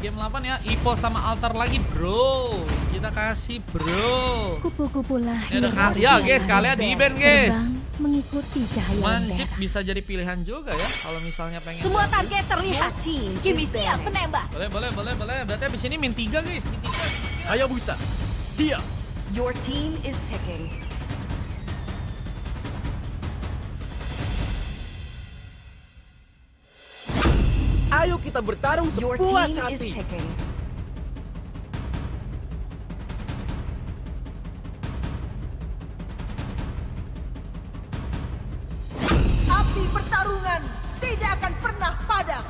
game 8 ya. Ipo sama altar lagi bro. Kita kasih bro. Kupu-kupu lah. Ini ada karya guys, kalian di band guys. Mengikuti cahaya Mancip merah. bisa jadi pilihan juga ya. Kalau misalnya pengen. Semua target terlihat. Kimi siap menembak. Boleh. Berarti abis ini min 3 guys. Min 3. Hayabusa, siap. Your team is picking. Ayo kita bertarung Your sepuas team is hati. picking. Api pertarungan tidak akan pernah padam.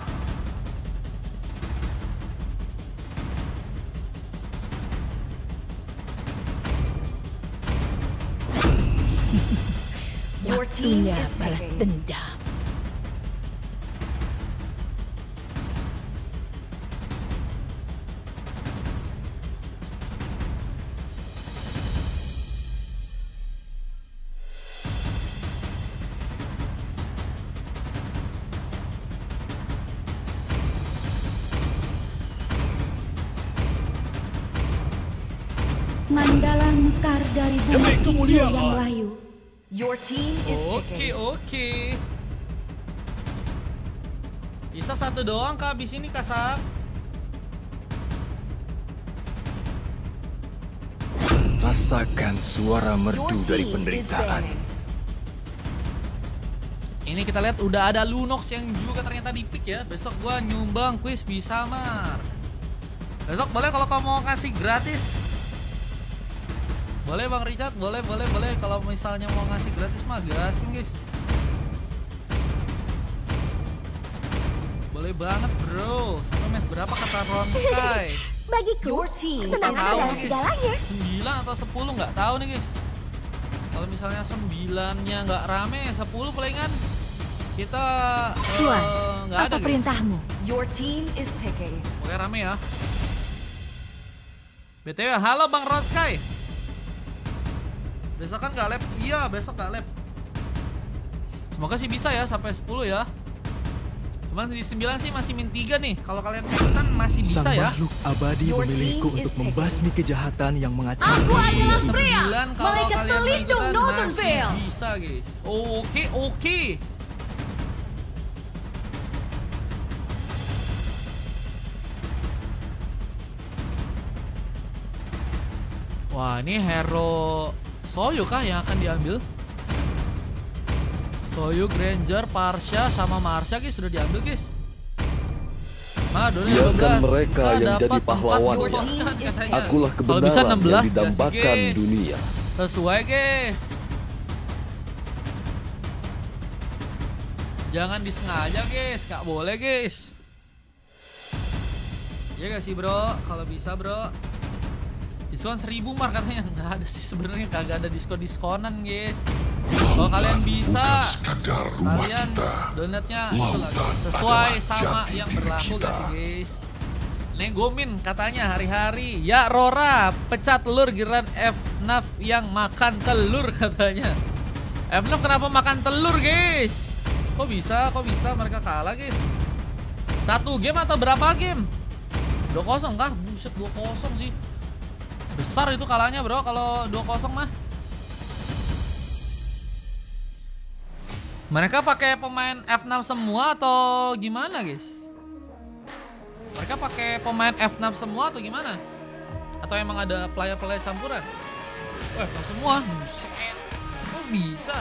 Your team Waktunya is balas picking. dendam. Mandala mekar dari bumi Demi hijau kemuliaan. yang layu. Your team is picking. Oke. Bisa satu doang kak abis ini kasar. Rasakan suara Your merdu dari team is penderitaan. banning. Ini kita lihat udah ada Lunox yang juga ternyata di pick ya. Besok gua nyumbang kuis bisa Mar. Besok boleh kalau kamu mau kasih gratis. Boleh Bang Richard, boleh. Kalau misalnya mau ngasih gratis mah gaskin guys. Boleh banget bro. Sampai mes berapa kata Ron Sky? Bagiku, Your team kesenangan Tahu, adalah guys. segalanya. 9 atau 10 nggak tahu nih guys. Kalau misalnya 9-nya nggak rame, 10 palingan kita Tuan, nggak ada apa guys. perintahmu? Your team is picking. Oke rame ya. BTW, halo Bang Ron Sky. Besok kan nggak lab? Iya, besok nggak lab. Semoga sih bisa ya sampai 10 ya. Cuman di 9 sih masih min 3 nih. Kalau kalian kan masih bisa Sang ya. makhluk abadi Your memilihku team is untuk membasmi kejahatan yang mengacaukan Aku adalah dunia ini. Freya, 9 kalau malaikat kalian mau pelindung ikutan Northern masih Vale. bisa guys. Oke. Wah, ini hero Soyu kah yang akan diambil? Soyu, Granger, Parsha, sama Marsha guys sudah diambil guys. Biarkan mereka yang jadi pahlawannya. Akulah Kalau bisa kebenaran 16 yang nggak sih, didambakan guys? dunia. Sesuai guys. Jangan disengaja guys, gak boleh guys. Iya gak sih bro? Kalau bisa bro. Diskon 1000 Mar katanya. Nggak ada sih sebenarnya, kagak ada diskonan guys. Kalau kalian bisa, kalian donatnya sesuai sama yang berlaku gak sih guys. Negomin katanya hari-hari. Ya Rora, pecat telur giliran FNAF yang makan telur katanya. FNAF kenapa makan telur guys? Kok bisa mereka kalah guys? Satu game atau berapa game? 2-0 kah? Buset 2-0 sih. Besar itu kalahnya bro kalau 2-0 mah. Mereka pakai pemain F6 semua atau gimana guys? Mereka pakai pemain F6 semua atau gimana? Atau emang ada player-player campuran? Wah, F6 semua. Buset. Kok bisa?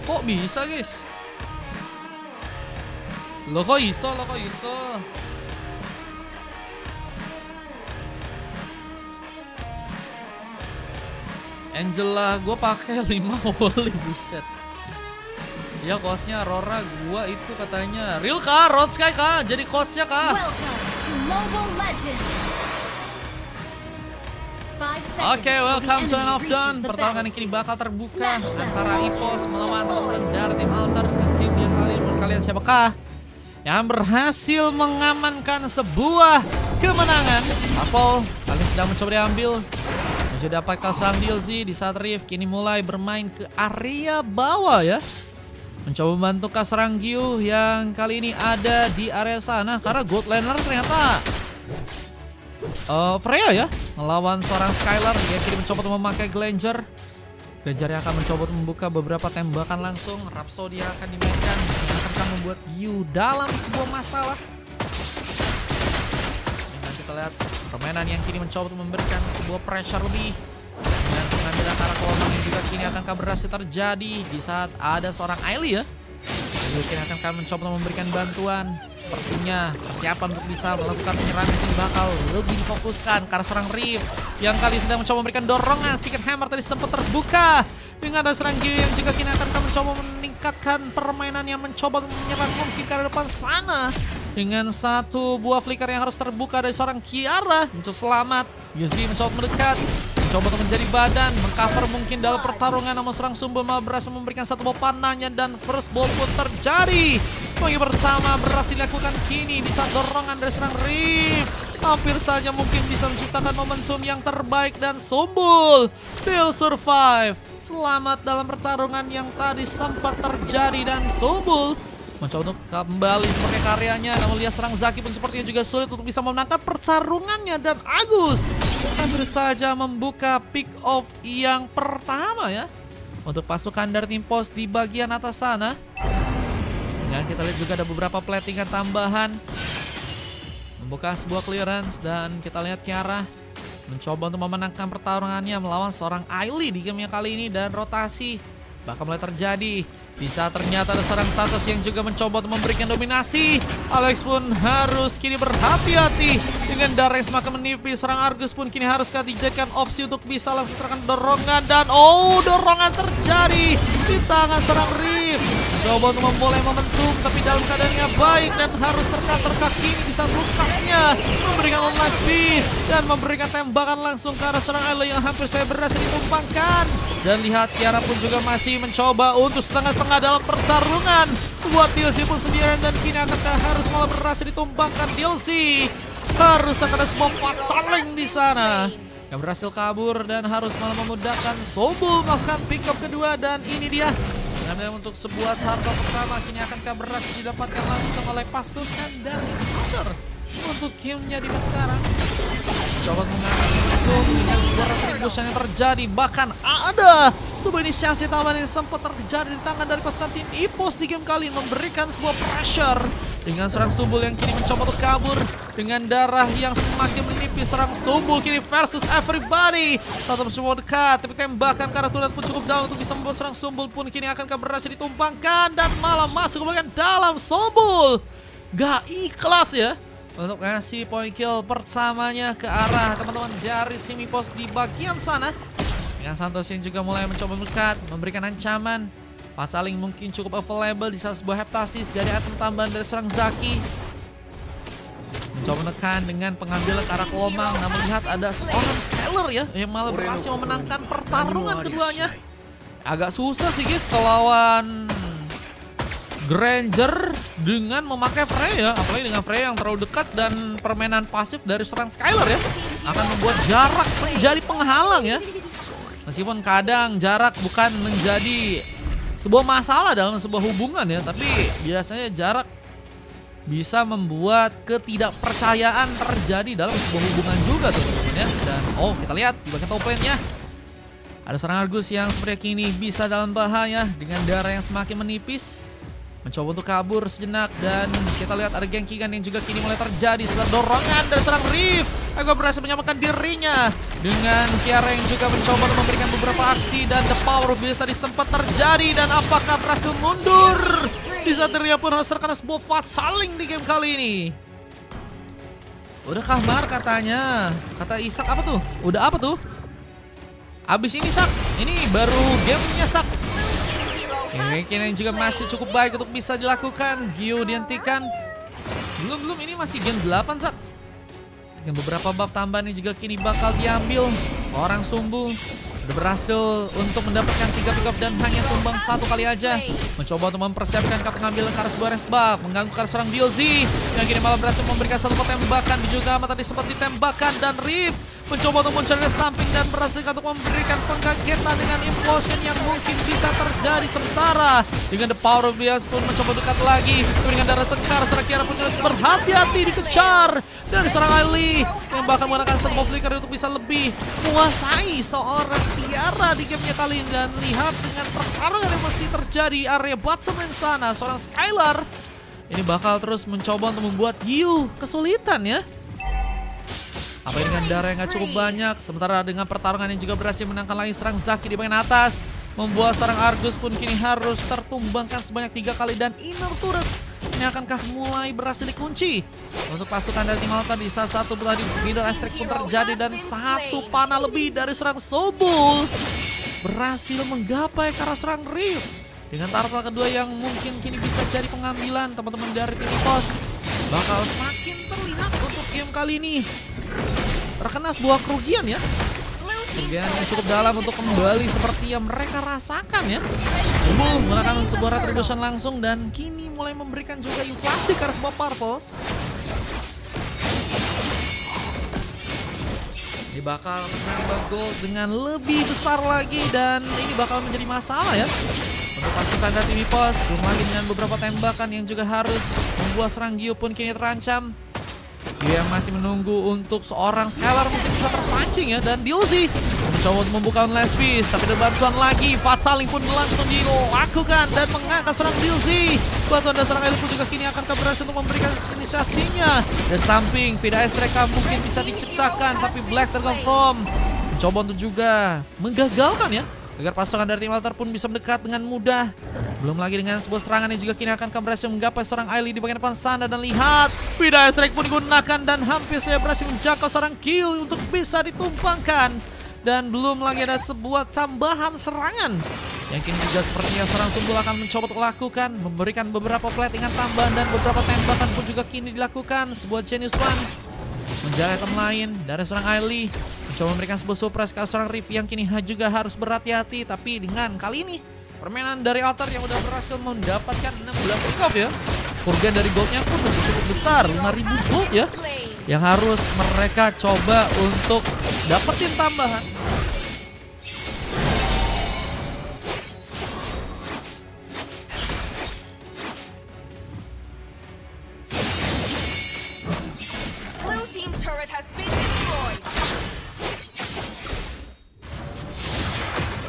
Kok bisa guys? Lo kok iso? Angela gue pakai 5 volley buset. Ya coachnya Rora gua itu katanya real kah? Ron Sky kah? Jadi coachnya kah? Welcome to Mobile Legends. Oke, welcome to Land of Dawn. Pertarungan yang kini bakal terbuka antara Ipos melawan teman dari tim Altar di game yang kali ini. Menurut kalian siapakah yang berhasil mengamankan sebuah kemenangan? Apple kalian sedang mencoba diambil. Sudah dapatkan sang DLC di saat Rift kini mulai bermain ke area bawah ya. mencoba membantu serang Gyu yang kali ini ada di area sana. Karena God Laner ternyata Freya ya, melawan seorang Skylar. Dia kini mencoba untuk memakai Granger. Granger yang akan mencoba untuk membuka beberapa tembakan langsung. Rhapsody akan dimainkan, yang akan membuat Gyu dalam sebuah masalah. Dan kita lihat permainan yang kini mencoba untuk memberikan sebuah pressure lebih. Dan pengambilan arah gelombang yang juga kini akan berhasil terjadi di saat ada seorang Ailey ya. Jadi kini akan mencoba untuk memberikan bantuan. Sepertinya persiapan untuk bisa melakukan penyerangan ini bakal lebih difokuskan karena serang Rift yang kali sedang mencoba memberikan dorongan. Secret Hammer tadi sempat terbuka dengan ada serang Gyu yang juga kini akan mencoba meningkatkan permainan yang mencoba menyerang mungkin ke depan sana. Dengan satu buah flicker yang harus terbuka dari seorang Kiara untuk selamat. Yuzi mencoba mendekat, mencoba untuk menjadi badan, mengcover mungkin dalam pertarungan, namun serang Sumber malah berhasil memberikan satu buah panahnya dan first ball pun terjadi. Bagi bersama berhasil dilakukan kini di saat dorongan dari serang Rift. Hampir saja mungkin bisa menciptakan momentum yang terbaik dan Sumbul still survive. Selamat dalam pertarungan yang tadi sempat terjadi dan Sumbul mencoba untuk kembali sebagai karyanya. Namun lihat serang Zaki pun sepertinya juga sulit untuk bisa memenangkan pertarungannya. Dan Agus hampir saja membuka pick off yang pertama ya untuk pasukan dari tim pos di bagian atas sana. Dan kita lihat juga ada beberapa platingan tambahan, membuka sebuah clearance. Dan kita lihat Kiara mencoba untuk memenangkan pertarungannya melawan seorang Ailey di game yang kali ini. Dan rotasi bakal mulai terjadi di saat ternyata ada seorang Satos yang juga mencoba untuk memberikan dominasi. Alex pun harus kini berhati-hati dengan darah yang semakin menipis. Serang Argus pun kini harus dijadikan opsi untuk bisa langsung terkena dorongan. Dan dorongan terjadi di tangan serang Rift. Coba untuk memulai momentum tapi dalam keadaan yang baik dan harus terka kini di saat Lukasnya memberikan online beast dan memberikan tembakan langsung ke arah serang Ailey yang hampir saya berhasil ditumpangkan. Dan lihat Kiara pun juga masih mencoba untuk setengah-setengah dalam pertarungan. Buat DLC pun sendirian dan kini akankah harus malah berhasil ditumpangkan. DLC harus ada sebuah fight saling di sana. Yang berhasil kabur dan harus malah memudahkan Sobul melakukan pick up kedua. Dan ini dia dan untuk sebuah harta pertama kini akankah berhasil didapatkan langsung oleh pasukan dari Hunter untuk gamenya di sekarang. Coba mengambil langsung dengan sebuah retribution yang terjadi. Bahkan ada sebuah inisiasi tambahan yang sempat terjadi di tangan dari pasukan tim EPOS di game kali ini, memberikan sebuah pressure dengan serang Sumbul yang kini mencoba untuk kabur dengan darah yang semakin menipis. Serang Sumbul kini versus everybody. Satu mencoba dekat tapi tembakan ke arah Tunat pun cukup dalam untuk bisa membuat serang Sumbul pun kini akan berhasil ditumpangkan dan malah masuk ke bagian dalam. Sumbul gak ikhlas ya untuk ngasih point kill pertamanya ke arah teman-teman dari tim EPOS di bagian sana. Dengan Santos yang juga mulai mencoba mendekat, memberikan ancaman. Patsaling mungkin cukup available di saat sebuah heptasis dari item tambahan dari serang Zaki. Mencoba menekan dengan pengambilan ke arah Kelomang. Namun lihat ada seorang Skylar ya yang malah berhasil memenangkan pertarungan keduanya. Agak susah sih guys melawan Granger dengan memakai Freya, apalagi dengan Freya yang terlalu dekat dan permainan pasif dari serang Skylar ya akan membuat jarak menjadi penghalang ya. Meskipun kadang jarak bukan menjadi sebuah masalah dalam sebuah hubungan ya, tapi biasanya jarak bisa membuat ketidakpercayaan terjadi dalam sebuah hubungan juga tuh teman-teman ya. Dan kita lihat di bagian top lane-nya ada serang Argus yang seperti kini bisa dalam bahaya dengan darah yang semakin menipis. Mencoba untuk kabur sejenak dan kita lihat ada gengkingan yang juga kini mulai terjadi setelah dorongan dari serang Rift. Aku berhasil menyamakan dirinya dengan Kiara yang juga mencoba untuk memberikan beberapa aksi dan the power bisa disempat terjadi. Dan apakah berhasil mundur di saat dirinya pun harus terkena sebuah fight saling di game kali ini. Udah kamar katanya, kata Isak apa tuh? Udah apa tuh? Abis ini Sak, ini baru gamenya Sak. Kini yang juga masih cukup baik untuk bisa dilakukan. Gyu dihentikan. Belum, ini masih game 8 Sak. Dengan beberapa buff tambahan yang juga kini bakal diambil. Orang Sumbu sudah berhasil untuk mendapatkan 3 pick up dan hanya tumbang 1 kali aja. Mencoba untuk mempersiapkan ke pengambilan ke arah sebuah range buff. Mengganggu ke arah serang DLZ yang kini malah berhasil memberikan 1 tembakan. Juga amat tadi sempat ditembakkan dan Rift mencoba untuk mencari samping dan berhasil untuk memberikan pengkagetan dengan implosion yang mungkin bisa terjadi sementara. Dengan the power of Diaz pun mencoba dekat lagi. Dengan darah sekar, seorang Kiara pun harus berhati-hati dikejar dari seorang Ailey yang bahkan menggunakan satu flicker untuk bisa lebih menguasai seorang Kiara di gamenya kali ini. Dan lihat dengan pertarungan yang masih terjadi area bottom lane sana, seorang Skylar ini bakal terus mencoba untuk membuat Yu kesulitan ya. Apa dengan darah yang gak cukup banyak, sementara dengan pertarungan yang juga berhasil menangkan lagi serang Zaki di bagian atas, membuat seorang Argus pun kini harus tertumbangkan sebanyak 3 kali. Dan inner turret ini akankah mulai berhasil dikunci untuk pasukan dari tim Altar di saat satu tadi Middle Astrek pun terjadi. Dan satu panah lebih dari serang Sobul berhasil menggapai ke arah serang Rift. Dengan turtle kedua yang mungkin kini bisa jadi pengambilan teman-teman dari tim Ipos bakal semakin terlihat untuk game kali ini. Terkena sebuah kerugian ya. Kerugian yang cukup dalam untuk kembali seperti yang mereka rasakan ya. Sobul menggunakan sebuah retribution langsung dan kini mulai memberikan juga inflasi ke arah sebuah purple. Ini bakal menambah gold dengan lebih besar lagi dan ini bakal menjadi masalah ya untuk pasukan dari tim Ipos. Belum lagi dengan beberapa tembakan yang juga harus membuat serang Gio pun kini terancam. Dia masih menunggu untuk seorang Skylar mungkin bisa terpancing ya. Dan Dilzy mencoba untuk membuka last piece, tapi ada bantuan lagi. Fatsaling pun langsung dilakukan dan mengangkat serang Dilzy. Bantuan dari serang Elite pun juga kini akan berhasil untuk memberikan inisiasinya. Dari samping Vida Estreka mungkin bisa diciptakan, tapi Black terconfirm mencoba untuk juga menggagalkan ya, agar pasukan dari tim Altar pun bisa mendekat dengan mudah. Belum lagi dengan sebuah serangan yang juga kini akan berhasil menggapai seorang Ailey di bagian depan sana. Dan lihat, Vida Strike pun digunakan dan hampir saja berhasil menjangkau seorang kill untuk bisa ditumpangkan. Dan belum lagi ada sebuah tambahan serangan yang kini juga sepertinya seorang Sumbul akan mencoba untuk lakukan, memberikan beberapa platingan tambahan dan beberapa tembakan pun juga kini dilakukan. Sebuah Genius One menjaga item lain dari seorang Ailey, mencoba memberikan sebuah surprise ke seorang Rift yang kini juga harus berhati-hati. Tapi dengan kali ini permainan dari Altar yang udah berhasil mendapatkan 16 pick-off ya. Kerugian dari goldnya pun cukup besar, 5.000 gold ya, yang harus mereka coba untuk dapetin tambahan. Blue team turret has been destroyed.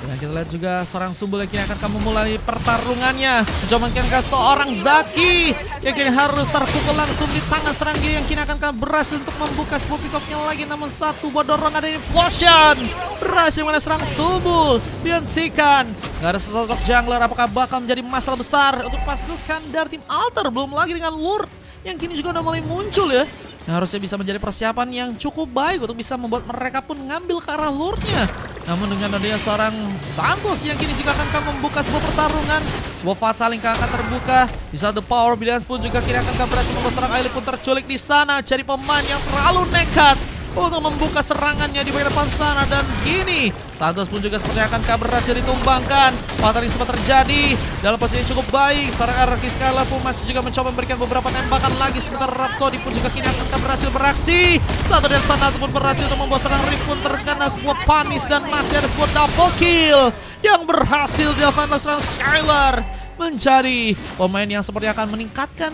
Dan kita lihat juga seorang Sumbul yang kini akan memulai pertarungannya. Mencoba ke seorang Zaki yang kini harus terpukul langsung di tangan serang dia yang kini akan berhasil untuk membuka sebuah pick-off-nya lagi. Namun satu buah dorongan dari Implosion berhasil mengenai serang Sumbul, dihentikan. Gak ada sosok jungler, apakah bakal menjadi masalah besar untuk pasukan dari tim Altar. Belum lagi dengan Lord yang kini juga udah mulai muncul ya. Nah, harusnya bisa menjadi persiapan yang cukup baik untuk bisa membuat mereka pun ngambil ke arah lure-nya. Namun dengan adanya seorang Santos yang kini juga akan membuka sebuah pertarungan, sebuah fight saling akan terbuka. Di saat the power Billions pun juga kini akan berhasil membuat seorang Ailey pun terculik di sana. Jadi pemain yang terlalu nekat untuk membuka serangannya di bagian depan sana. Dan kini Santos pun juga sepertinya akan berhasil ditumbangkan. Fatal sempat terjadi dalam posisi yang cukup baik. Seorang RRQ Skylar pun masih juga mencoba memberikan beberapa tembakan lagi. Sementara Rhapsody pun juga kini akan berhasil beraksi. Satu dan satu pun berhasil untuk membuat seorang Rift pun terkena sebuah panis. Dan masih ada sebuah double kill yang berhasil dilakukan oleh seorang Skylar, menjadi pemain yang sepertinya akan meningkatkan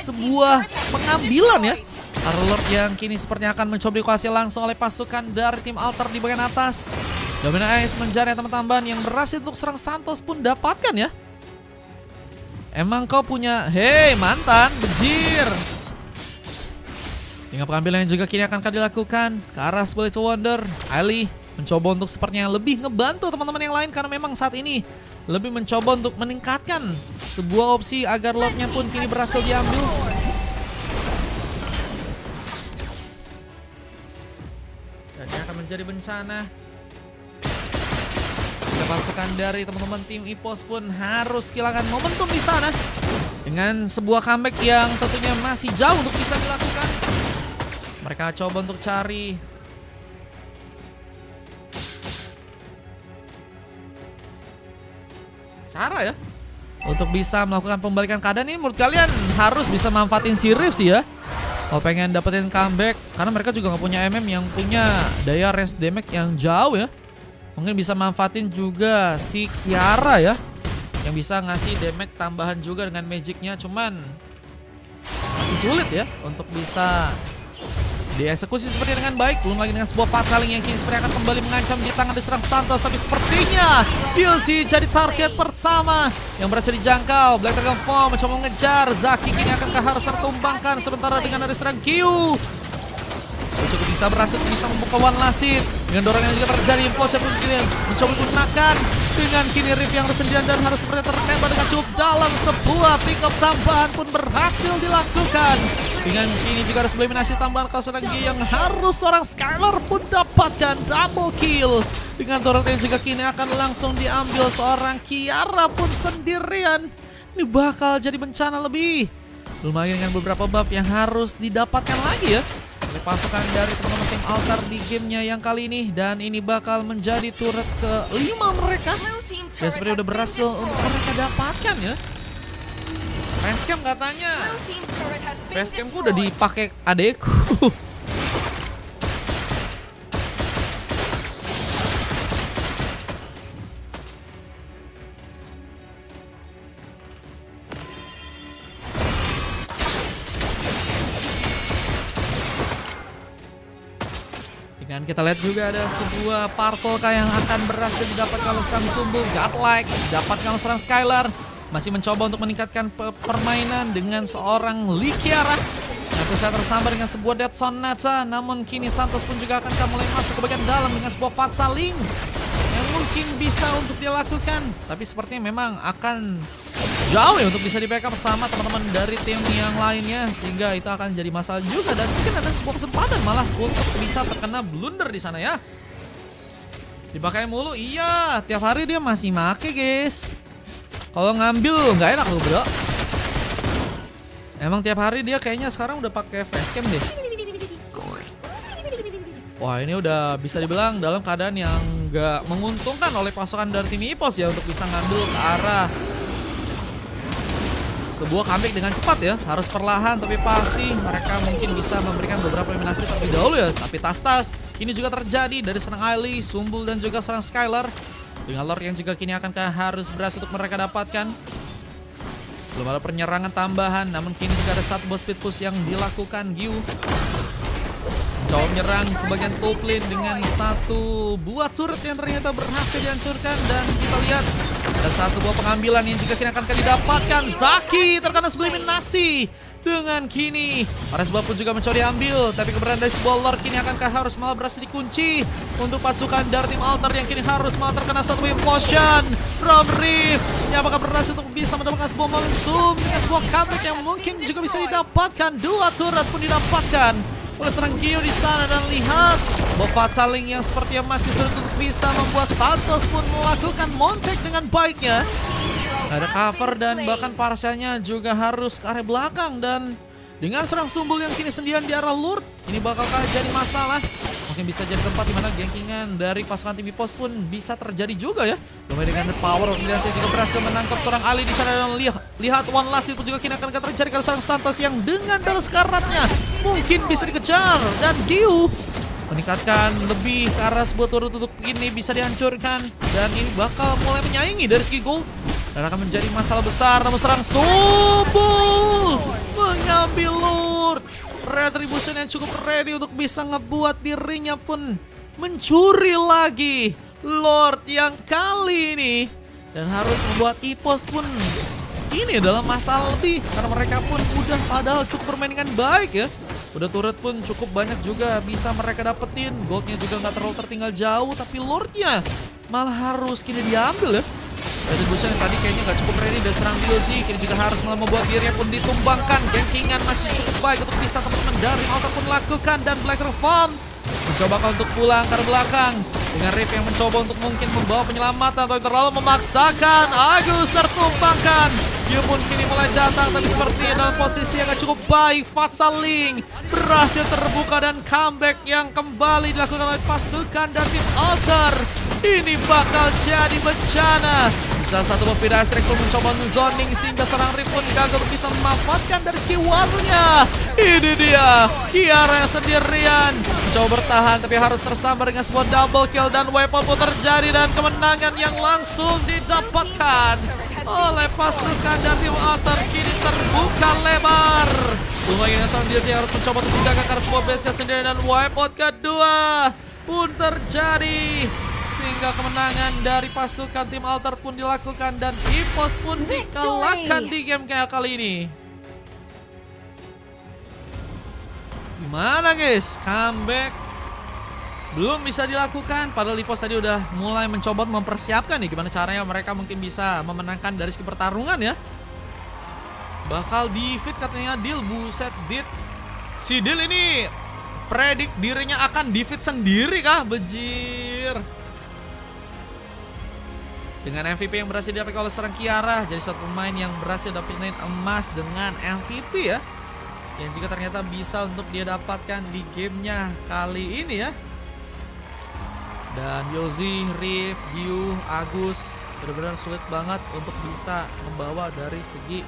sebuah pengambilan ya. Lord yang kini sepertinya akan mencoba dikuasai langsung oleh pasukan dari tim Altar di bagian atas. Domina Ice menjadi teman-teman yang berhasil untuk serang Santos pun dapatkan ya. Emang kau punya, hei mantan, bejir. Hingga pengambilan yang juga kini akan dilakukan ke arah Split to Wonder. Ailey mencoba untuk sepertinya lebih ngebantu teman-teman yang lain karena memang saat ini lebih mencoba untuk meningkatkan sebuah opsi agar Lordnya pun kini berhasil diambil. Dan ini akan menjadi bencana. Pasukan dari teman-teman tim Ipos pun harus kehilangan momentum di sana dengan sebuah comeback yang tentunya masih jauh untuk bisa dilakukan. Mereka coba untuk cari cara ya untuk bisa melakukan pembalikan keadaan. Ini menurut kalian harus bisa manfaatin si Rift sih ya. Kalau pengen dapetin comeback, karena mereka juga nggak punya MM yang punya daya range damage yang jauh ya. Mungkin bisa manfaatin juga si Kiara ya, yang bisa ngasih damage tambahan juga dengan magicnya. Cuman masih sulit ya untuk bisa dieksekusi seperti dengan baik. Belum lagi dengan sebuah pataling yang kini seperti akan kembali mengancam di tangan diserang Santos. Tapi sepertinya POC jadi target pertama yang berhasil dijangkau. Black Dragon Form mencoba mengejar Zaki, kini akankah harus tertumbangkan. Sementara dengan dari serang Q cukup bisa berhasil bisa membuka One Last Hit. Dengan dorongan yang juga terjadi, Impossible pun kini mencoba menggunakan dengan kini Riff yang bersendirian dan harus seperti tertembak dengan cukup dalam. Sebuah pick up tambahan pun berhasil dilakukan. Dengan kini juga harus eliminasi tambahan kalau serang G yang harus seorang Skylar pun dapatkan double kill. Dengan turret yang juga kini akan langsung diambil seorang Kiara pun sendirian. Ini bakal jadi bencana lebih. Lumayan dengan beberapa buff yang harus didapatkan lagi ya oleh pasukan dari teman-teman tim Altar di gamenya yang kali ini. Dan ini bakal menjadi turret ke-5 mereka. Dan seperti udah berhasil untuk mereka dapatkan ya. Facecam katanya. Facecamku udah dipakai adekku. Dan kita lihat juga ada sebuah Partolka yang akan berhasil didapatkan oleh sang Sumbul. Godlike didapatkan oleh seorang Skylar. Masih mencoba untuk meningkatkan permainan dengan seorang Likiara. Yang bisa tersambar dengan sebuah Death Sonata. Namun kini Santos pun juga akan mulai masuk ke bagian dalam dengan sebuah Fatsaling yang mungkin bisa untuk dilakukan. Tapi sepertinya memang akan jauh ya untuk bisa di backup sama teman-teman dari tim yang lainnya. Sehingga itu akan jadi masalah juga. Dan mungkin ada sebuah kesempatan malah untuk bisa terkena blunder di sana ya. Dipakai mulu, iya. Tiap hari dia masih make guys. Kalau ngambil nggak enak loh bro. Emang tiap hari dia kayaknya sekarang udah pakai facecam deh. Wah ini udah bisa dibilang dalam keadaan yang nggak menguntungkan oleh pasukan dari tim EPOS ya untuk bisa ngambil ke arah sebuah comeback dengan cepat ya. Harus perlahan tapi pasti mereka mungkin bisa memberikan beberapa eliminasi terlebih dahulu ya. Tapi tas-tas ini juga terjadi dari serang Ailey, Sumbul dan juga serang Skylar. Dengan Lord yang juga kini akankah harus berhasil untuk mereka dapatkan. Belum ada penyerangan tambahan, namun kini juga ada satu bot speed push yang dilakukan Gyu. Coba menyerang ke bagian top lane dengan satu buah turret yang ternyata berhasil dihancurkan. Dan kita lihat ada satu buah pengambilan yang juga kini akan didapatkan. Zaki terkena eliminasi. Dengan kini para sebab pun juga mencoba diambil. Tapi keberadaan dari sebuah Lord kini akankah harus malah berhasil dikunci untuk pasukan dari tim Altar yang kini harus malah terkena satu implosion from Riff. Yang apakah berhasil untuk bisa mendapatkan sebuah momentum dengan sebuah comeback yang mungkin juga bisa didapatkan. Dua turret pun didapatkan oleh serang Gio di sana. Dan lihat Bofat Saling yang sepertinya masih sulit untuk bisa membuat Santos pun melakukan montek dengan baiknya. Ada cover dan bahkan Parsanya juga harus ke area belakang. Dan dengan serang Sumbul yang kini sendirian di arah Lord, ini bakalkah jadi masalah? Mungkin bisa jadi tempat dimana gankingan dari pasukan tim EPOS pun bisa terjadi juga ya. Lumayan dengan the power, kemudian juga berhasil menangkap seorang Ali di sana. Dan lihat One Last Hit pun juga kini akan terjadi kalau serang Santos yang dengan darah sekaratnya mungkin bisa dikejar. Dan Gyu meningkatkan lebih ke arah sebuah turut untuk ini bisa dihancurkan. Dan ini bakal mulai menyaingi dari segi gold. Dan akan menjadi masalah besar. Namun serang Sumbul mengambil Lord. Retribution yang cukup ready untuk bisa ngebuat dirinya pun mencuri lagi Lord yang kali ini. Dan harus membuat EPOS pun ini dalam masalah lebih. Karena mereka pun udah padahal cukup bermain dengan baik ya. Udah turret pun cukup banyak juga bisa mereka dapetin. Goldnya juga nggak terlalu tertinggal jauh. Tapi Lordnya malah harus kini diambil ya. Retribution yang tadi kayaknya nggak cukup ready dan serang DLC. Kini juga harus malah membuat dirinya pun ditumbangkan. Gankingan masih cukup baik untuk bisa teman-teman dari Altar pun lakukan. Dan Black Farm mencoba untuk pulang ke belakang. Dengan Riff yang mencoba untuk mungkin membawa penyelamatan. Tapi terlalu memaksakan. Agus tertumbangkan. Dia pun kini mulai datang. Tapi sepertinya dalam posisi yang gak cukup baik. Fatsaling berhasil terbuka. Dan comeback yang kembali dilakukan oleh pasukan dan tim Altar. Ini bakal jadi bencana. Bisa satu mobil Astrik pun mencoba zoning sehingga serang Rip pun gagal bisa memanfaatkan dari skill warnya. Ini dia Kiara yang sendirian mencoba bertahan tapi harus tersambar dengan sebuah double kill dan weapon pun terjadi dan kemenangan yang langsung didapatkan oleh pasukan dari tim Altar kini terbuka lebar. Lumayan yang selanjutnya harus mencoba untuk menjaga karena sebuah base-nya sendiri dan weapon kedua pun terjadi. Sehingga kemenangan dari pasukan tim Altar pun dilakukan dan EVOS pun dikalahkan di game kayak kali ini. Gimana guys? Comeback belum bisa dilakukan. Padahal EVOS tadi udah mulai mencoba mempersiapkan nih gimana caranya mereka mungkin bisa memenangkan dari segi pertarungan ya. Bakal di-feed katanya Dil. Buset Dit. Si Dil ini predik dirinya akan di-feed sendiri kah? Bejir. Dengan MVP yang berhasil didapat oleh seorang Kiara, jadi satu pemain yang berhasil dapetin emas dengan MVP ya. Yang juga ternyata bisa untuk dia dapatkan di gamenya kali ini ya. Dan Yozi, Riff, Giu, Agus benar-benar sulit banget untuk bisa membawa dari segi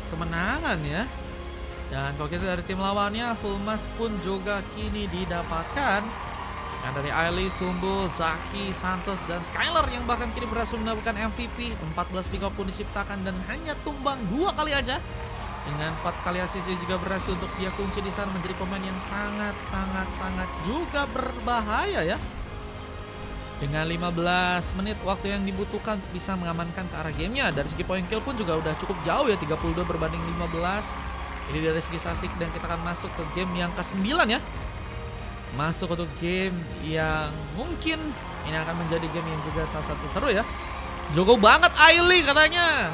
kemenangan ya. Dan kalau kita dari tim lawannya, full emas pun juga kini didapatkan. Dan dari Ailey, Sumbul, Zaki, Santos, dan Skyler yang bahkan kini berhasil mendapatkan MVP. 14 pick up pun diciptakan dan hanya tumbang 2 kali aja. Dengan 4 kali assist juga berhasil untuk dia kunci di sana menjadi pemain yang sangat juga berbahaya ya. Dengan 15 menit waktu yang dibutuhkan untuk bisa mengamankan ke arah gamenya. Dari segi point kill pun juga udah cukup jauh ya, 32 berbanding 15. Ini dari segi statistik dan kita akan masuk ke game yang ke-9 ya. Masuk untuk game yang mungkin ini akan menjadi game yang juga salah satu seru ya. Jago banget Ailey katanya.